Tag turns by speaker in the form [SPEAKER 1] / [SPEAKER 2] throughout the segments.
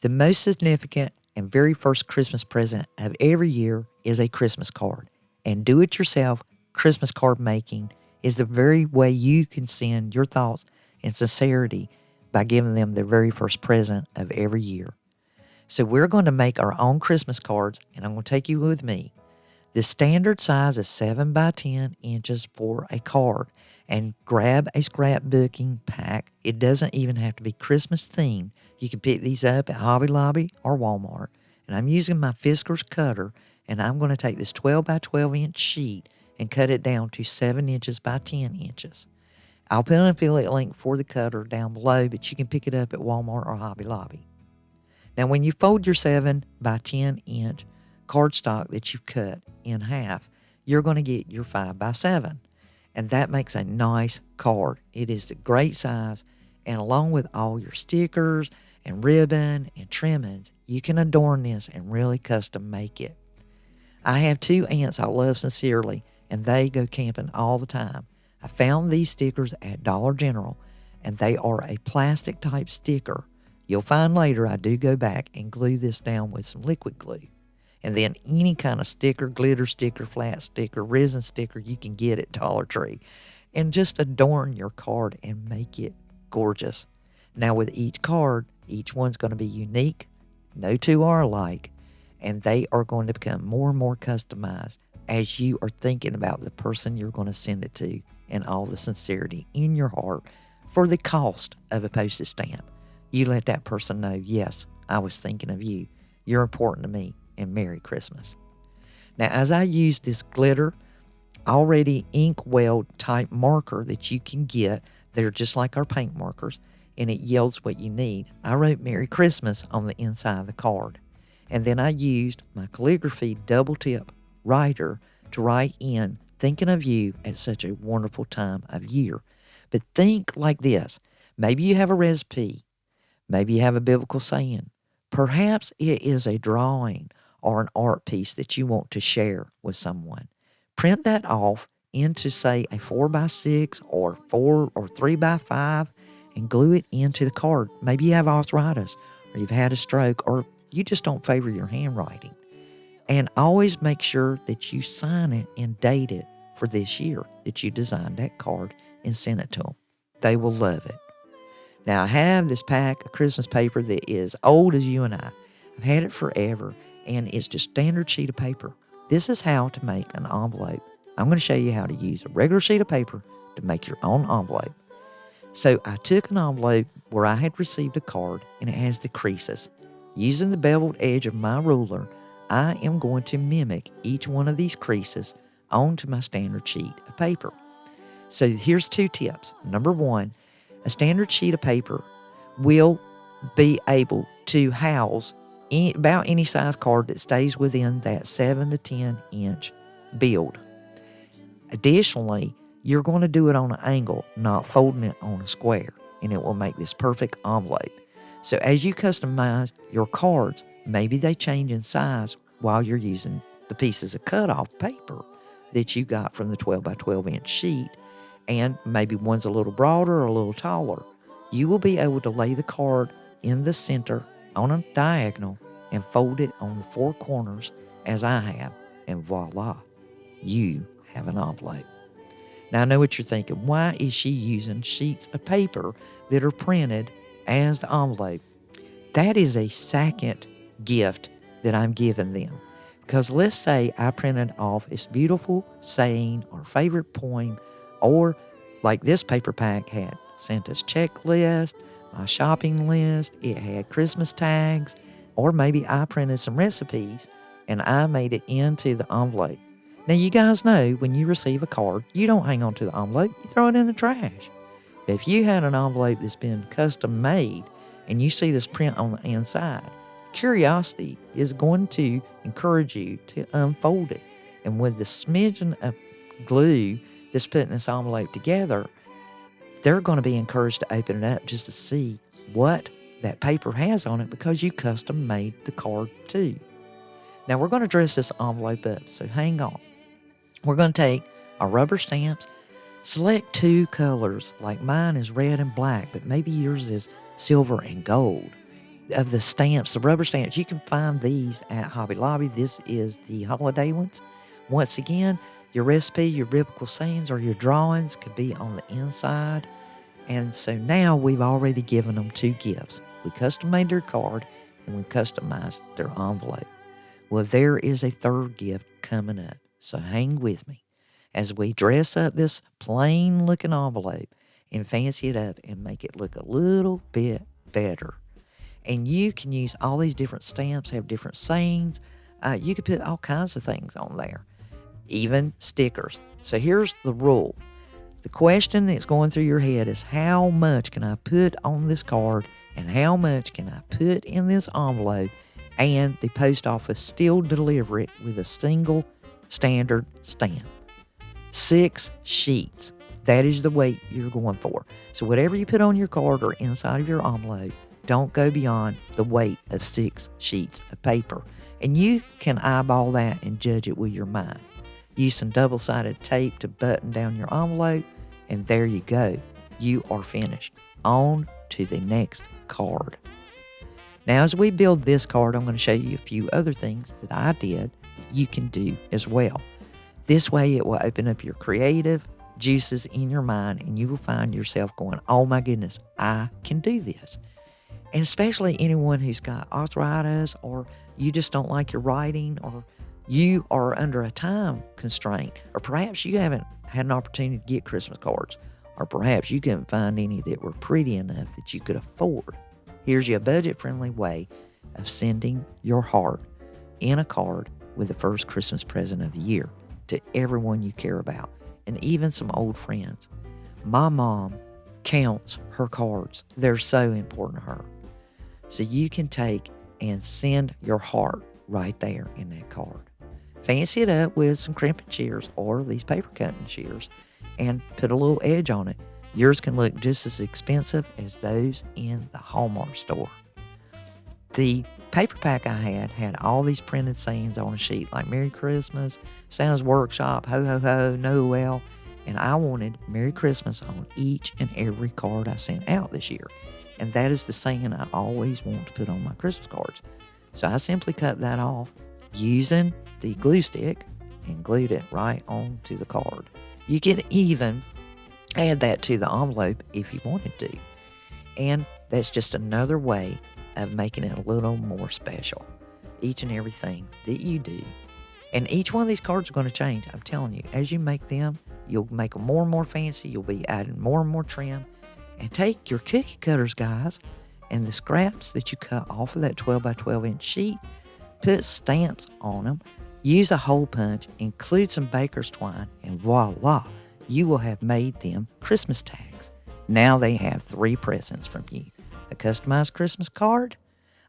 [SPEAKER 1] The most significant and very first Christmas present of every year is a Christmas card. And do-it-yourself Christmas card making is the very way you can send your thoughts and sincerity by giving them their very first present of every year. So we're going to make our own Christmas cards, and I'm going to take you with me. The standard size is 7 by 10 inches for a card. And grab a scrapbooking pack. It doesn't even have to be Christmas themed. You can pick these up at Hobby Lobby or Walmart. And I'm using my Fiskars cutter, and I'm going to take this 12 by 12 inch sheet and cut it down to 7 inches by 10 inches. I'll put an affiliate link for the cutter down below, but you can pick it up at Walmart or Hobby Lobby. Now, when you fold your 7 by 10 inch cardstock that you cut in half, you're going to get your 5 by 7. And that makes a nice card. It is the great size, and along with all your stickers and ribbon and trimmings, you can adorn this and really custom make it. I have 2 aunts I love sincerely, and they go camping all the time. I found these stickers at Dollar General, and they are a plastic type sticker. You'll find later I do go back and glue this down with some liquid glue. And then any kind of sticker, glitter sticker, flat sticker, resin sticker you can get at Dollar Tree. And just adorn your card and make it gorgeous. Now with each card, each one's going to be unique. No two are alike. And they are going to become more and more customized as you are thinking about the person you're going to send it to and all the sincerity in your heart for the cost of a postage stamp. You let that person know, yes, I was thinking of you. You're important to me. And Merry Christmas. Now, as I use this glitter, already ink weld type marker that you can get, they're just like our paint markers, and it yields what you need. I wrote Merry Christmas on the inside of the card. And then I used my calligraphy double tip writer to write in, thinking of you at such a wonderful time of year. But think like this. Maybe you have a recipe. Maybe you have a biblical saying. Perhaps it is a drawing or an art piece that you want to share with someone. Print that off into, say, a 4 by 6 or 4 or 3 by 5 and glue it into the card. Maybe you have arthritis or you've had a stroke or you just don't favor your handwriting. And always make sure that you sign it and date it for this year that you designed that card and send it to them. They will love it. Now, I have this pack of Christmas paper that is old as you and I. I've had it forever, and it's just standard sheet of paper. This is how to make an envelope. I'm going to show you how to use a regular sheet of paper to make your own envelope. So I took an envelope where I had received a card, and it has the creases. Using the beveled edge of my ruler, I am going to mimic each one of these creases onto my standard sheet of paper. So here's 2 tips. Number 1, a standard sheet of paper will be able to house about any size card that stays within that 7 to 10 inch build. Additionally, you're going to do it on an angle, not folding it on a square, and it will make this perfect envelope. So as you customize your cards, maybe they change in size while you're using the pieces of cut-off paper that you got from the 12 by 12 inch sheet, and maybe one's a little broader or a little taller. You will be able to lay the card in the center on a diagonal and fold it on the 4 corners as I have, and voila, you have an envelope. Now I know what you're thinking. Why is she using sheets of paper that are printed as the envelope? That is a second gift that I'm giving them. Because let's say I printed off this beautiful saying or favorite poem, or like this paper pack had Santa's checklist, my shopping list, it had Christmas tags, or maybe I printed some recipes and I made it into the envelope. Now you guys know when you receive a card, you don't hang on to the envelope, you throw it in the trash. But if you had an envelope that's been custom made and you see this print on the inside, curiosity is going to encourage you to unfold it. And with the smidgen of glue that's putting this envelope together, they're going to be encouraged to open it up just to see what that paper has on it because you custom made the card too. Now we're going to dress this envelope up, so hang on. We're going to take our rubber stamps, select 2 colors, like mine is red and black, but maybe yours is silver and gold. of the stamps, the rubber stamps. You can find these at Hobby Lobby. This is the holiday ones. Once again, your recipe, your biblical sayings, or your drawings could be on the inside. And so now we've already given them 2 gifts. We custom made their card and we customized their envelope. Well, there is a 3rd gift coming up. So hang with me as we dress up this plain looking envelope and fancy it up and make it look a little bit better. And you can use all these different stamps, have different sayings. You could put all kinds of things on there, even stickers. So here's the rule. The question that's going through your head is, how much can I put on this card and how much can I put in this envelope, and the post office still deliver it with a single standard stamp? 6 sheets. That is the weight you're going for. So whatever you put on your card or inside of your envelope, don't go beyond the weight of 6 sheets of paper. And you can eyeball that and judge it with your mind. Use some double-sided tape to button down your envelope, and there you go. You are finished. On to the next card. Now, as we build this card, I'm going to show you a few other things that I did that you can do as well. This way, it will open up your creative juices in your mind, and you will find yourself going, oh my goodness, I can do this. And especially anyone who's got arthritis, or you just don't like your writing, or you are under a time constraint, or perhaps you haven't had an opportunity to get Christmas cards, or perhaps you couldn't find any that were pretty enough that you could afford. Here's your budget-friendly way of sending your heart in a card with the first Christmas present of the year to everyone you care about, and even some old friends. My mom counts her cards. They're so important to her. So you can take and send your heart right there in that card. Fancy it up with some crimping shears or these paper cutting shears and put a little edge on it. Yours can look just as expensive as those in the Hallmark store. The paper pack I had all these printed sayings on a sheet, like Merry Christmas, Santa's Workshop, Ho Ho Ho, Noel, and I wanted Merry Christmas on each and every card I sent out this year. And that is the saying I always want to put on my Christmas cards. So I simply cut that off using the glue stick and glued it right onto the card. You could even add that to the envelope if you wanted to. And that's just another way of making it a little more special. Each and everything that you do. And each one of these cards are going to change. I'm telling you, as you make them, you'll make them more and more fancy. You'll be adding more and more trim. And take your cookie cutters, guys, and the scraps that you cut off of that 12 by 12 inch sheet, put stamps on them, use a hole punch, include some baker's twine, and voila, you will have made them Christmas tags. Now they have 3 presents from you: a customized Christmas card,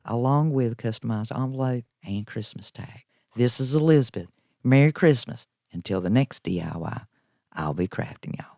[SPEAKER 1] along with a customized envelope and Christmas tag. This is Elizabeth. Merry Christmas. Until the next DIY, I'll be crafting, y'all.